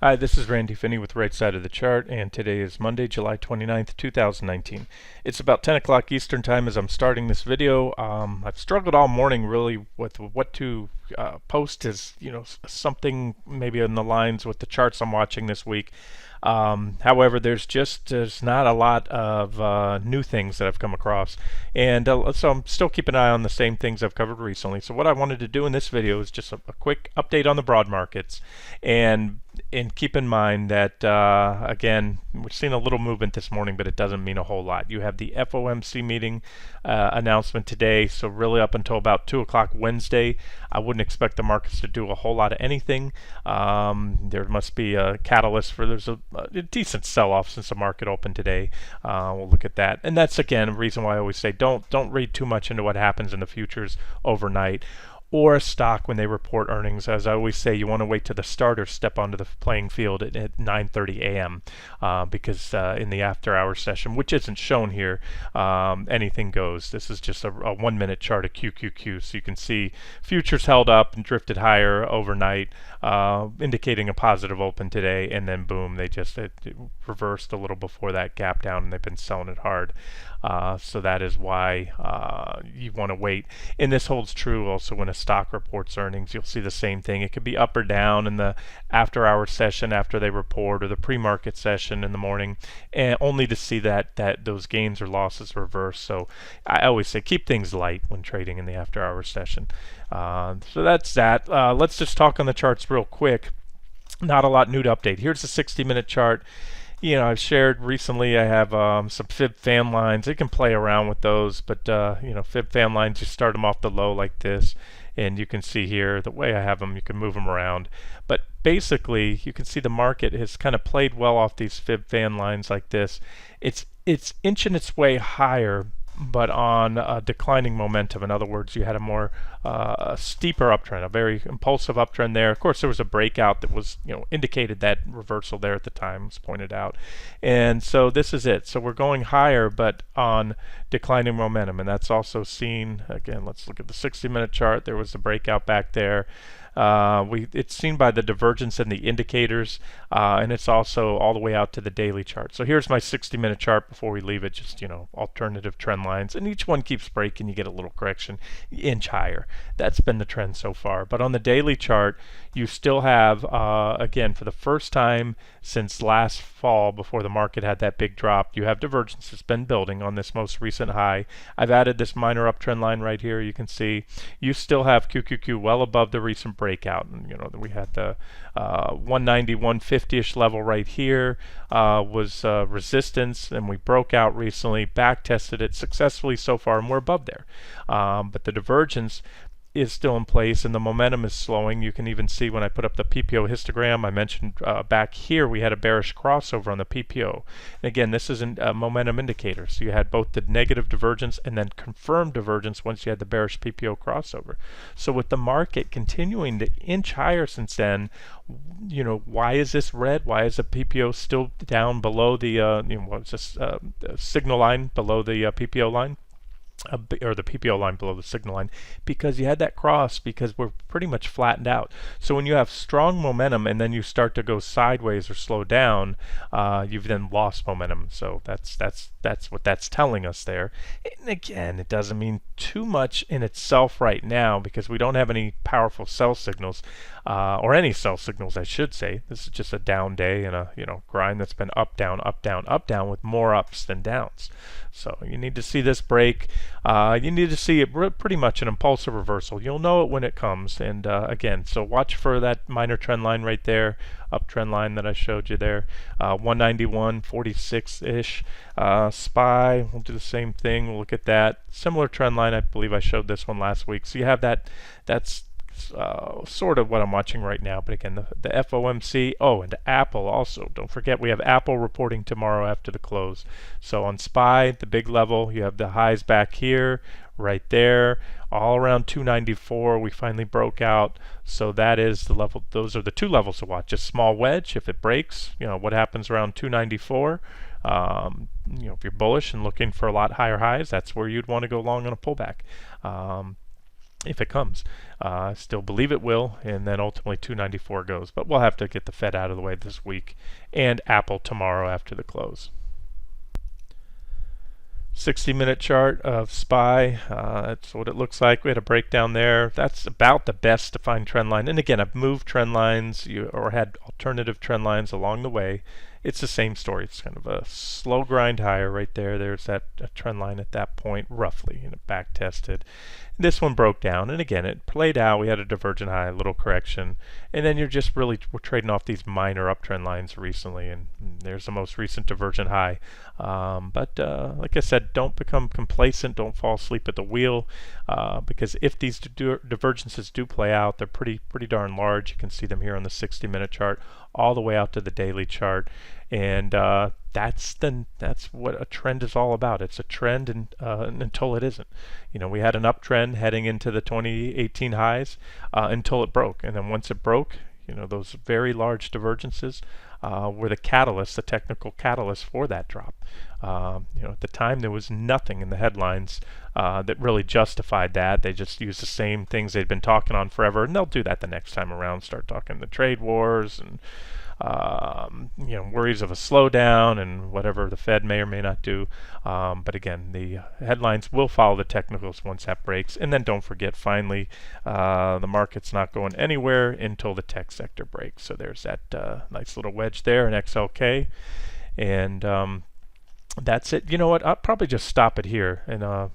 Hi, this is Randy Finney with Right Side of the Chart, and today is Monday, July 29th, 2019. It's about 10 o'clock Eastern Time as I'm starting this video. I've struggled all morning really with what to post as, something maybe in the lines with the charts I'm watching this week. However, there's not a lot of new things that I've come across, and so I'm still keeping an eye on the same things I've covered recently. So what I wanted to do in this video is just a quick update on the broad markets, and keep in mind that again, we're seeing a little movement this morning, but it doesn't mean a whole lot. You have the FOMC meeting announcement today, so really up until about 2 o'clock Wednesday, I wouldn't expect the markets to do a whole lot of anything. There must be a catalyst there's a decent sell-off since the market opened today. We'll look at that, and that's again a reason why I always say don't read too much into what happens in the futures overnight or a stock when they report earnings. As I always say, you want to wait till the starters step onto the playing field at 9:30 a.m. Because in the after-hours session, which isn't shown here, anything goes. This is just a 1-minute chart of QQQ, so you can see futures held up and drifted higher overnight, indicating a positive open today, and then boom, it reversed a little before that gap down, and they've been selling it hard. So that is why you want to wait. And this holds true also when a stock reports earnings. You'll see the same thing. It could be up or down in the after-hour session after they report, or the pre-market session in the morning, and only to see that those gains or losses reverse. So I always say keep things light when trading in the after-hour session. So that's that. Let's just talk on the charts real quick. Not a lot new to update. Here's the 60-minute chart. I've shared recently, I have some fib fan lines. You can play around with those, but fib fan lines, you start them off the low like this, and you can see here the way I have them, you can move them around. But basically, you can see the market has kind of played well off these fib fan lines like this. It's inching its way higher, but on a declining momentum. In other words, you had a more steeper uptrend, a very impulsive uptrend there. Of course, there was a breakout that was, indicated that reversal there at the time, was pointed out. And so this is it. So we're going higher, but on declining momentum. And that's also seen, again, let's look at the 60-minute chart. There was a breakout back there. It's seen by the divergence in the indicators, and it's also all the way out to the daily chart. So here's my 60-minute chart before we leave it, just alternative trend lines, and each one keeps breaking. You get a little correction, inch higher. That's been the trend so far. But on the daily chart, you still have, again, for the first time since last fall, before the market had that big drop, you have divergence. It's been building on this most recent high. I've added this minor uptrend line right here. You can see you still have QQQ well above the recent breakout. And we had the 190, 150-ish level right here was resistance, and we broke out recently, back tested it successfully so far, and we're above there. But the divergence is still in place, and the momentum is slowing. You can even see when I put up the PPO histogram, I mentioned back here we had a bearish crossover on the PPO. And again, this is a momentum indicator. So you had both the negative divergence and then confirmed divergence once you had the bearish PPO crossover. So with the market continuing to inch higher since then, why is this red? Why is the PPO still down below the signal line below the PPO line? Or the PPO line below the signal line, because you had that cross, because we're pretty much flattened out. So when you have strong momentum and then you start to go sideways or slow down, you've then lost momentum. So that's what that's telling us there. And again, it doesn't mean too much in itself right now, because we don't have any powerful sell signals, or any sell signals, I should say. This is just a down day and a grind that's been up, down, up, down, up, down, with more ups than downs. So you need to see this break. You need to see it pretty much an impulsive reversal. You'll know it when it comes. And again, so watch for that minor trend line right there, uptrend line that I showed you there, 191.46-ish. SPY, we'll do the same thing. We'll look at that. Similar trend line. I believe I showed this one last week. So you have that. That's sort of what I'm watching right now. But again, the FOMC, and Apple also. Don't forget, we have Apple reporting tomorrow after the close. So on SPY, the big level, you have the highs back here, right there, all around 294. We finally broke out. So that is the level. Those are the two levels to watch. A small wedge, if it breaks, what happens around 294. If you're bullish and looking for a lot higher highs, that's where you'd want to go long on a pullback. if it comes. I still believe it will, and then ultimately 294 goes. But we'll have to get the Fed out of the way this week, and Apple tomorrow after the close. 60-minute chart of SPY. That's what it looks like. We had a breakdown there. That's about the best defined trend line. And again, I've moved trend lines or had alternative trend lines along the way. It's the same story. It's kind of a slow grind higher right there. There's that trend line at that point, roughly, and it back tested. This one broke down, and again, it played out. We had a divergent high, a little correction, and then we're trading off these minor uptrend lines recently, and there's the most recent divergent high. But like I said, don't become complacent. Don't fall asleep at the wheel, because if these divergences do play out, they're pretty darn large. You can see them here on the 60-minute chart, all the way out to the daily chart, and that's what a trend is all about. It's a trend until it isn't. We had an uptrend heading into the 2018 highs until it broke, and then once it broke, those very large divergences were the catalyst, the technical catalyst for that drop. At the time there was nothing in the headlines that really justified that. They just used the same things they'd been talking on forever, and they'll do that the next time around. Start talking the trade wars and worries of a slowdown and whatever the Fed may or may not do. But again, the headlines will follow the technicals once that breaks. And then don't forget, finally, the market's not going anywhere until the tech sector breaks. So there's that nice little wedge there in XLK. And that's it. You know what? I'll probably just stop it here and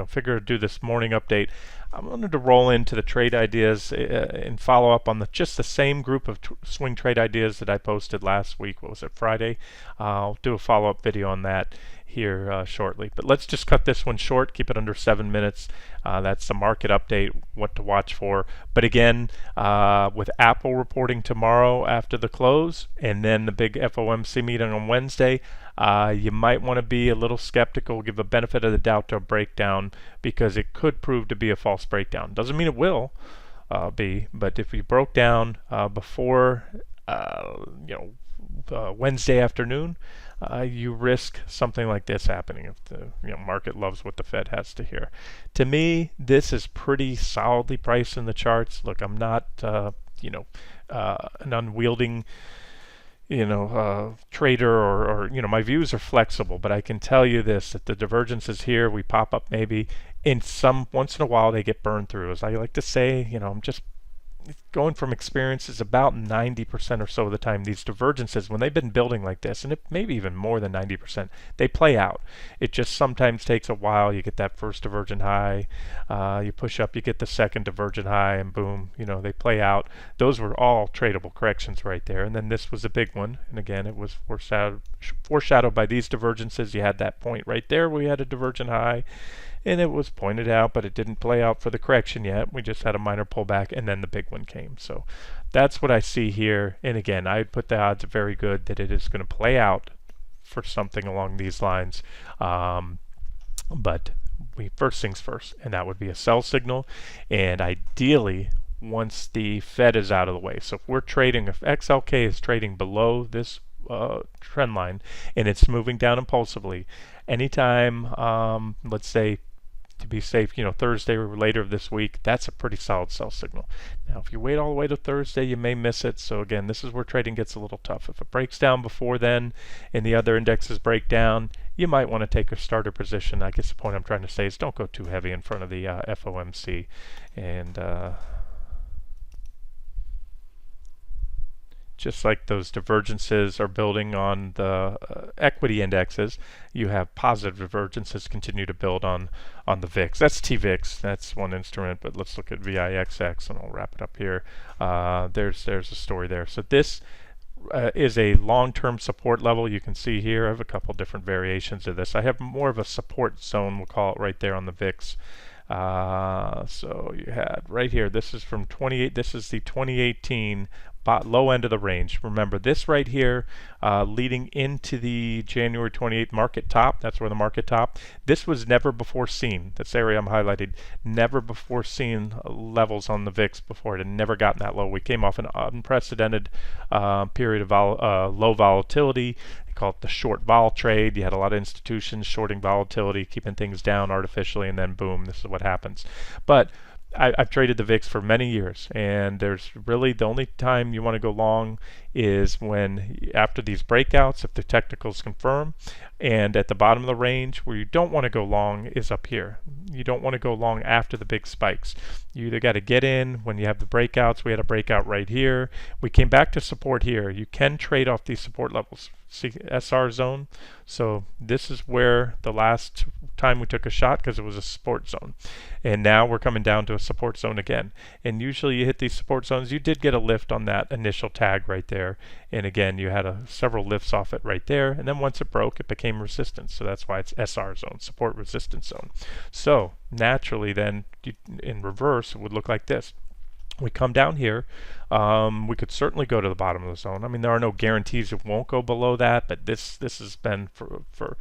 figure to do this morning update. I wanted to roll into the trade ideas and follow up on just the same group of swing trade ideas that I posted last week. What was it, Friday? I'll do a follow-up video on that here shortly. But let's just cut this one short, keep it under 7 minutes. That's the market update, what to watch for. But again, with Apple reporting tomorrow after the close, and then the big FOMC meeting on Wednesday, you might want to be a little skeptical, give a benefit of the doubt to a breakdown, because it could prove to be a false breakdown. Doesn't mean it will be, but if you broke down before Wednesday afternoon, you risk something like this happening if the market loves what the Fed has to hear. To me, this is pretty solidly priced in the charts. Look, I'm not an unwielding trader, or my views are flexible, but I can tell you this, that the divergences here, we pop up maybe in once in a while they get burned through. As I like to say, I'm just going from experiences, about 90% or so of the time, these divergences, when they've been building like this, and it maybe even more than 90%, they play out. It just sometimes takes a while. You get that first divergent high, you push up, you get the second divergent high, and boom, they play out. Those were all tradable corrections right there. And then this was a big one, and again, it was foreshadowed by these divergences. You had that point right there where we had a divergent high, and it was pointed out, but it didn't play out for the correction yet. We just had a minor pullback, and then the big one came. So that's what I see here. And again, I'd put the odds very good that it is going to play out for something along these lines. But first things first, and that would be a sell signal. And ideally, once the Fed is out of the way. So if XLK is trading below this trend line and it's moving down impulsively, anytime, let's say, to be safe, Thursday or later of this week, that's a pretty solid sell signal. Now, if you wait all the way to Thursday, you may miss it. So again, this is where trading gets a little tough. If it breaks down before then and the other indexes break down, you might want to take a starter position. I guess the point I'm trying to say is don't go too heavy in front of the FOMC. And just like those divergences are building on the equity indexes, you have positive divergences continue to build on the VIX. That's TVIX. That's one instrument, but let's look at VIXX, and I'll wrap it up here. There's a story there. So this is a long-term support level. You can see here I have a couple different variations of this. I have more of a support zone, we'll call it, right there on the VIX. So you had right here, this is from 28, this is the 2018 low end of the range. Remember this right here, leading into the January 28th market top, that's where the market top, this was never before seen. This area I'm highlighted, never before seen levels on the VIX before. It had never gotten that low. We came off an unprecedented period of low volatility. They call it the short vol trade. You had a lot of institutions shorting volatility, keeping things down artificially, and then boom, this is what happens. But I've traded the VIX for many years, and there's really the only time you want to go long is when after these breakouts, if the technicals confirm, and at the bottom of the range where you don't want to go long is up here. You don't want to go long after the big spikes. You either got to get in when you have the breakouts. We had a breakout right here. We came back to support here. You can trade off these support levels. See SR zone. So this is where the last time we took a shot, because it was a support zone, and now we're coming down to a support zone again. And usually you hit these support zones, you did get a lift on that initial tag right there, and again you had several lifts off it right there, and then once it broke it became resistance. So that's why it's SR zone, support resistance zone. So naturally then in reverse it would look like this. We come down here, we could certainly go to the bottom of the zone. I mean, there are no guarantees it won't go below that, but this has been for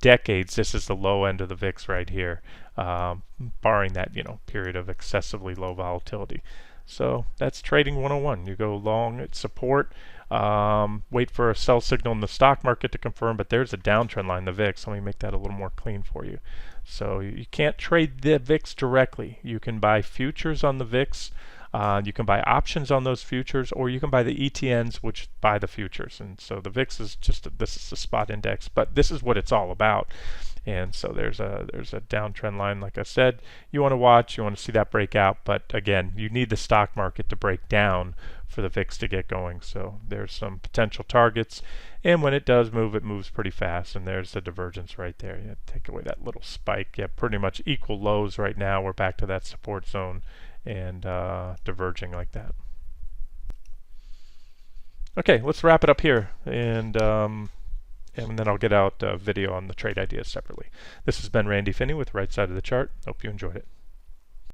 decades. This is the low end of the VIX right here, barring that period of excessively low volatility. So that's trading 101. You go long at support, wait for a sell signal in the stock market to confirm, but there's a downtrend line, the VIX. Let me make that a little more clean for you. So you can't trade the VIX directly. You can buy futures on the VIX, you can buy options on those futures, or you can buy the ETNs which buy the futures. And so the VIX is this is the spot index, but this is what it's all about. And so there's a downtrend line, like I said. You want to watch, you want to see that breakout, but again, you need the stock market to break down for the VIX to get going. So there's some potential targets, and when it does move, it moves pretty fast, and there's the divergence right there. You take away that little spike. You have pretty much equal lows right now. We're back to that support zone and diverging like that. Okay, let's wrap it up here, and then I'll get out a video on the trade ideas separately. This has been Randy Finney with Right Side of the Chart. Hope you enjoyed it.